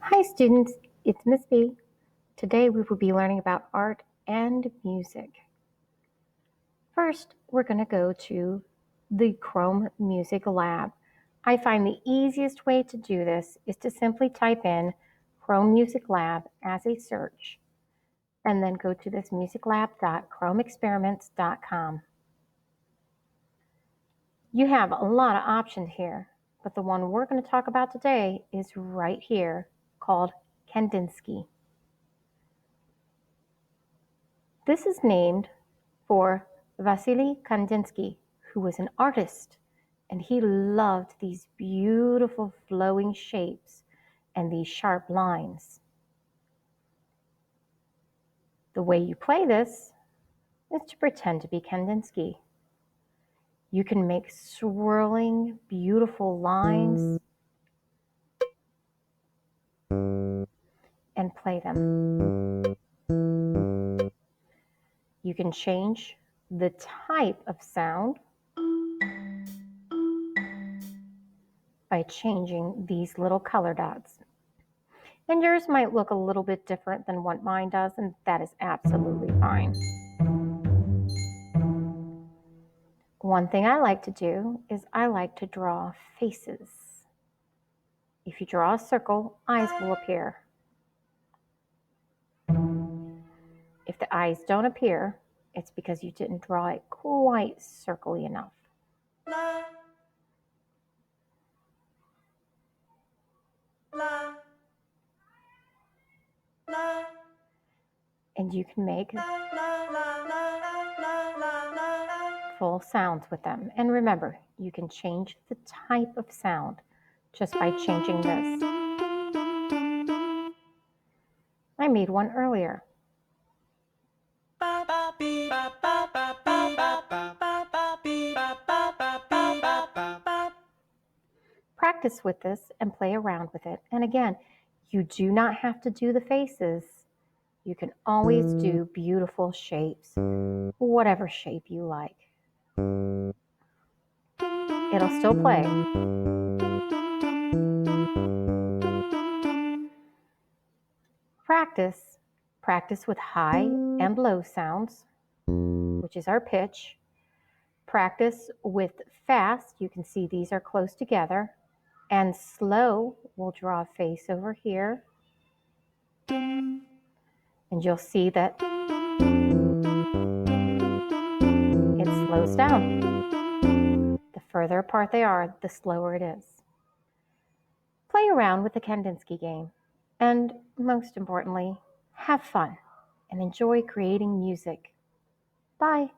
Hi students, it's Miss B. Today we will be learning about art and music. First, we're going to go to the Chrome Music Lab. I find the easiest way to do this is to simply type in Chrome Music Lab as a search and then go to this musiclab.chromeexperiments.com. You have a lot of options here, but the one we're going to talk about today is right here called Kandinsky. This is named for Wassily Kandinsky, who was an artist, and he loved these beautiful flowing shapes and these sharp lines. The way you play this is to pretend to be Kandinsky. You can make swirling, beautiful lines and play them. You can change the type of sound by changing these little color dots. And yours might look a little bit different than what mine does, and that is absolutely fine. One thing I like to do is I like to draw faces. If you draw a circle, eyes will appear. If the eyes don't appear, it's because you didn't draw it quite circly enough. La, la, la. And you can make full sounds with them. And remember, you can change the type of sound just by changing this. I made one earlier. Practice with this and play around with it. And again, you do not have to do the faces. You can always do beautiful shapes, whatever shape you like. It'll still play. Practice with high and low sounds, which is our pitch. Practice with fast. You can see these are close together. And slow, we'll draw a face over here. And you'll see that it slows down. The further apart they are, the slower it is. Play around with the Kandinsky game. And most importantly, have fun and enjoy creating music. Bye.